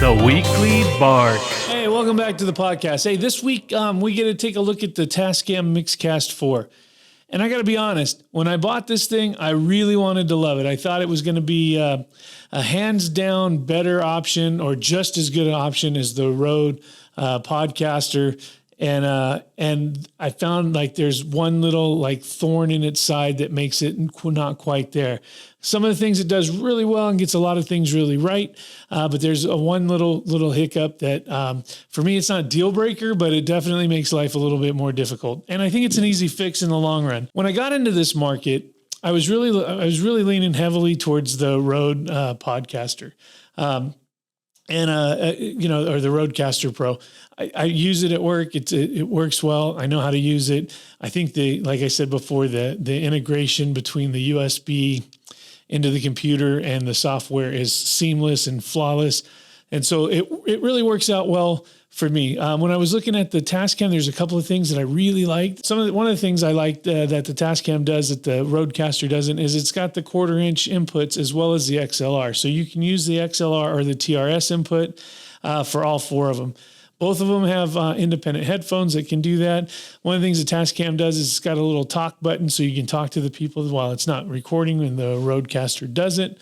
The Weekly Bark. Hey, welcome back to the podcast. Hey, this week we get to take a look at the Tascam Mixcast 4. And I got to be honest, when I bought this thing, I really wanted to love it. I thought it was going to be a hands down better option or just as good an option as the Rode Podcaster. And I found like there's one little like thorn in its side that makes it not quite there. Some of the things it does really well and gets a lot of things really right. But there's one little hiccup that for me, it's not a deal breaker, but it definitely makes life a little bit more difficult. And I think it's an easy fix in the long run. When I got into this market, I was really leaning heavily towards the Rode Podcaster. Or the Rodecaster Pro. I use it at work. It works well. I know how to use it. I think like I said before, the integration between the USB into the computer and the software is seamless and flawless. And so it really works out well for me. When I was looking at the Tascam, there's a couple of things that I really liked. One of the things I liked that the Tascam does that the Rodecaster doesn't is it's got the 1/4-inch inputs as well as the XLR. So you can use the XLR or the TRS input for all four of them. Both of them have independent headphones that can do that. One of the things the Tascam does is it's got a little talk button so you can talk to the people while it's not recording, and the Rodecaster doesn't.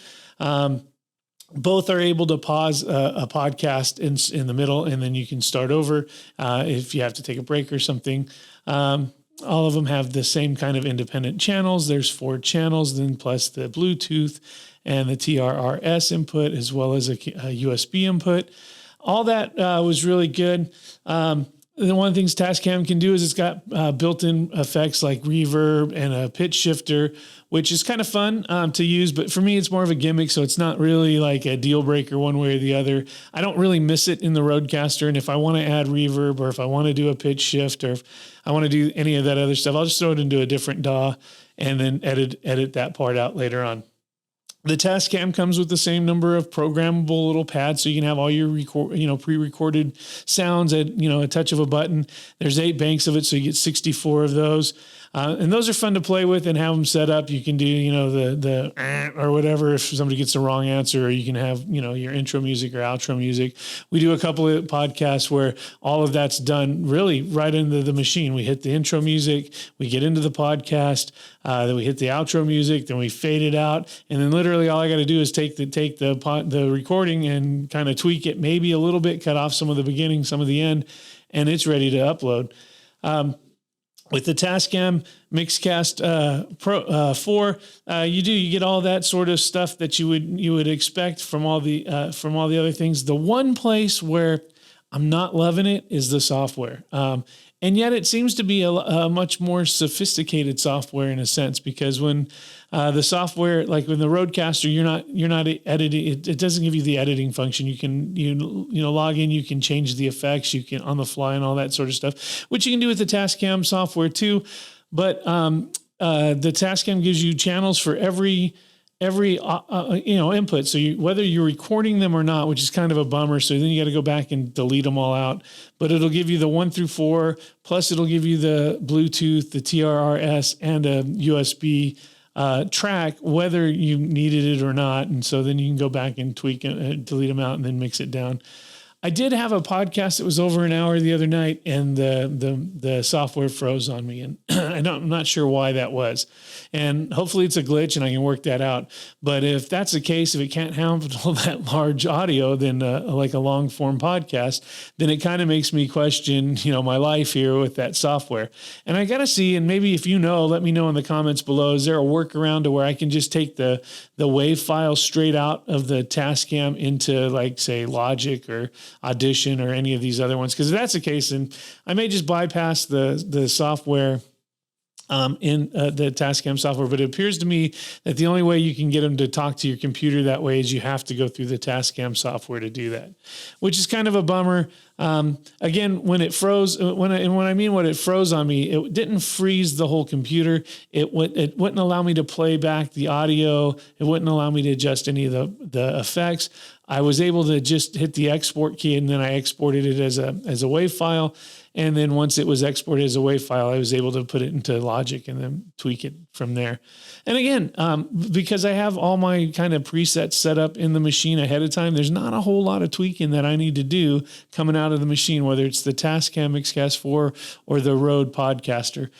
Both are able to pause a podcast in the middle, and then you can start over if you have to take a break or something. All of them have the same kind of independent channels. There's 4 channels, then plus the Bluetooth and the TRRS input, as well as a USB input. All that was really good. One of the things Tascam can do is it's got built-in effects like reverb and a pitch shifter, which is kind of fun to use. But for me, it's more of a gimmick, so it's not really like a deal breaker one way or the other. I don't really miss it in the Rodecaster. And if I want to add reverb, or if I want to do a pitch shift, or if I want to do any of that other stuff, I'll just throw it into a different DAW and then edit that part out later on. The Tascam comes with the same number of programmable little pads, so you can have all your pre-recorded sounds at a touch of a button. There's 8 banks of it, so you get 64 of those. And those are fun to play with and have them set up. You can do, the or whatever if somebody gets the wrong answer, or you can have, your intro music or outro music. We do a couple of podcasts where all of that's done really right into the machine. We hit the intro music, we get into the podcast, then we hit the outro music, then we fade it out. And then literally all I got to do is take the recording and kind of tweak it, maybe a little bit, cut off some of the beginning, some of the end, and it's ready to upload. With the Tascam Mixcast Pro 4, you get all that sort of stuff that you would expect from all the other things. The one place where I'm not loving it is the software, and yet it seems to be a much more sophisticated software in a sense, because when the software, like with the Rodecaster, you're not editing. It doesn't give you the editing function. You can log in. You can change the effects. You can on the fly and all that sort of stuff, which you can do with the Tascam software too. But the Tascam gives you channels for every input. So whether you're recording them or not, which is kind of a bummer. So then you got to go back and delete them all out. But it'll give you the 1 through 4. Plus, it'll give you the Bluetooth, the TRRS, and a USB track, whether you needed it or not. And so then you can go back and tweak and delete them out and then mix it down. I did have a podcast that was over an hour the other night, and the software froze on me, and I'm not sure why that was. And hopefully it's a glitch and I can work that out. But if that's the case, if it can't handle that large audio, then like a long form podcast, then it kind of makes me question, my life here with that software. And I got to see, and maybe if let me know in the comments below, is there a workaround to where I can just take the WAV file straight out of the Tascam into, like, say, Logic or Audition or any of these other ones? Because if that's the case, then I may just bypass the software in the Tascam software. But it appears to me that the only way you can get them to talk to your computer that way is you have to go through the Tascam software to do that, which is kind of a bummer. Again, when it froze, when it froze on me, it didn't freeze the whole computer. It wouldn't allow me to play back the audio. It wouldn't allow me to adjust any of the effects. I was able to just hit the export key, and then I exported it as a WAV file. And then once it was exported as a WAV file, I was able to put it into Logic and then tweak it from there. And again, because I have all my kind of presets set up in the machine ahead of time, there's not a whole lot of tweaking that I need to do coming out of the machine, whether it's the Tascam Mixcast 4 or the Rode Podcaster.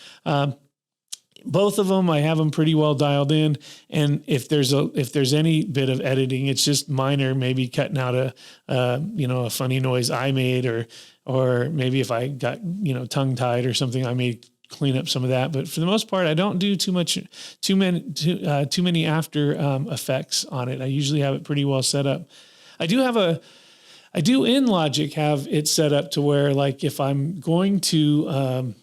Both of them, I have them pretty well dialed in. And if there's any bit of editing, it's just minor, maybe cutting out a funny noise I made, or maybe if I got, tongue tied or something, I may clean up some of that. But for the most part, I don't do too many after effects on it. I usually have it pretty well set up. I do in Logic have it set up to where, like, if I'm going to,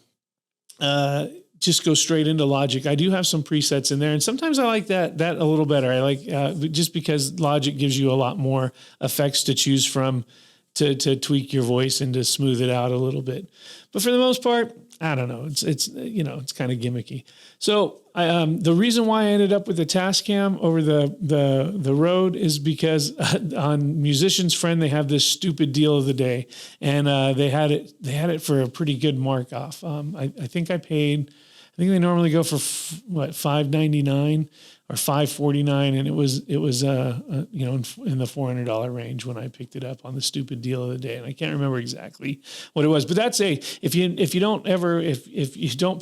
just go straight into Logic, I do have some presets in there. And sometimes I like that a little better. I like, just because Logic gives you a lot more effects to choose from to tweak your voice and to smooth it out a little bit. But for the most part, I don't know. It's kind of gimmicky. So the reason why I ended up with the Tascam over the Rode is because on Musician's Friend, they have this stupid deal of the day, and they had it for a pretty good mark off. I think they normally go for $5.99 or $5.49, and it was in the $400 range when I picked it up on the stupid deal of the day, and I can't remember exactly what it was. But that's if you don't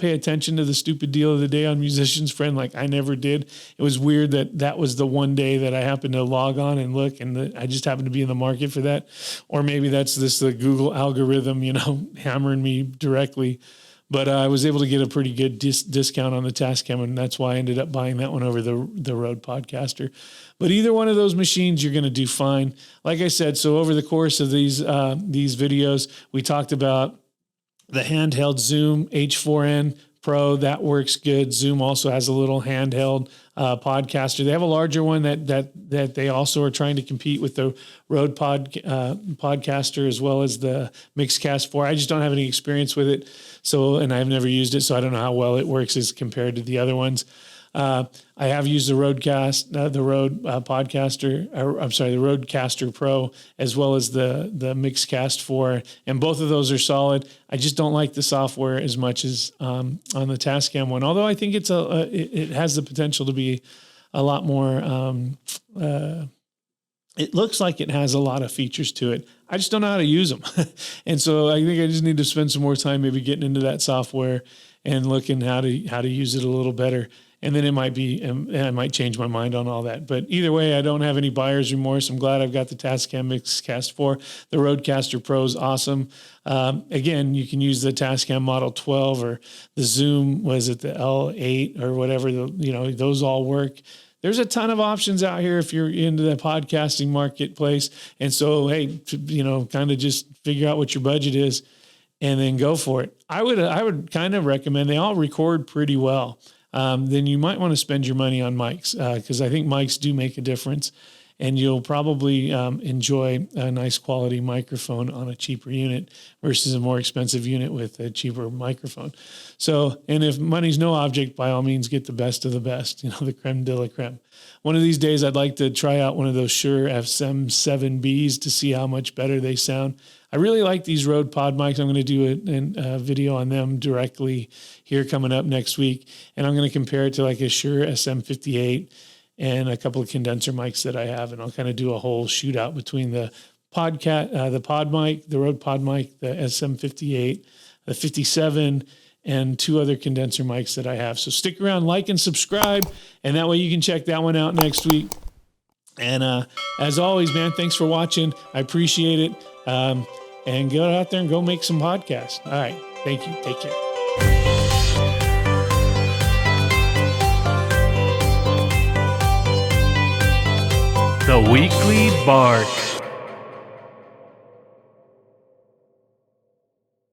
pay attention to the stupid deal of the day on Musician's Friend, like I never did, it was weird that was the one day that I happened to log on and look, and I just happened to be in the market for that, or maybe that's the Google algorithm, hammering me directly. But I was able to get a pretty good discount on the Tascam, and that's why I ended up buying that one over the Rode Podcaster. But either one of those machines, you're going to do fine. Like I said, so over the course of these videos, we talked about the handheld Zoom H4n Pro. That works good. Zoom also has a little handheld podcaster. They have a larger one that they also are trying to compete with the Rode Podcaster as well as the Mixcast 4. I just don't have any experience with it. And I've never used it, so I don't know how well it works as compared to the other ones. I have used the Rodecaster, the Rodecaster Pro, as well as the Mixcast 4, and both of those are solid. I just don't like the software as much as on the Tascam one, although I think it has the potential to be a lot more. It looks like it has a lot of features to it. I just don't know how to use them. And so I think I just need to spend some more time maybe getting into that software and looking how to use it a little better. And then I might change my mind on all that. But either way, I don't have any buyer's remorse. I'm glad I've got the Tascam Mixcast 4. The Rodecaster Pro is awesome. Again, you can use the Tascam Model 12 or the Zoom, was it the L8 or whatever, those all work. There's a ton of options out here if you're into the podcasting marketplace. And so, hey, kind of just figure out what your budget is and then go for it. I would kind of recommend, they all record pretty well. Then you might want to spend your money on mics, because I think mics do make a difference, and you'll probably enjoy a nice quality microphone on a cheaper unit versus a more expensive unit with a cheaper microphone. So, and if money's no object, by all means, get the best of the best, the creme de la creme. One of these days, I'd like to try out one of those Shure SM7Bs to see how much better they sound. I really like these Rode Pod mics. I'm going to do a video on them directly here coming up next week. And I'm going to compare it to like a Shure SM58 and a couple of condenser mics that I have. And I'll kind of do a whole shootout between the pod mic, the Rode Pod mic, the SM58, the 57, and two other condenser mics that I have. So stick around, like and subscribe, and that way you can check that one out next week. And as always, man, thanks for watching. I appreciate it. And go out there and go make some podcasts. All right. Thank you. Take care. The Weekly Bark.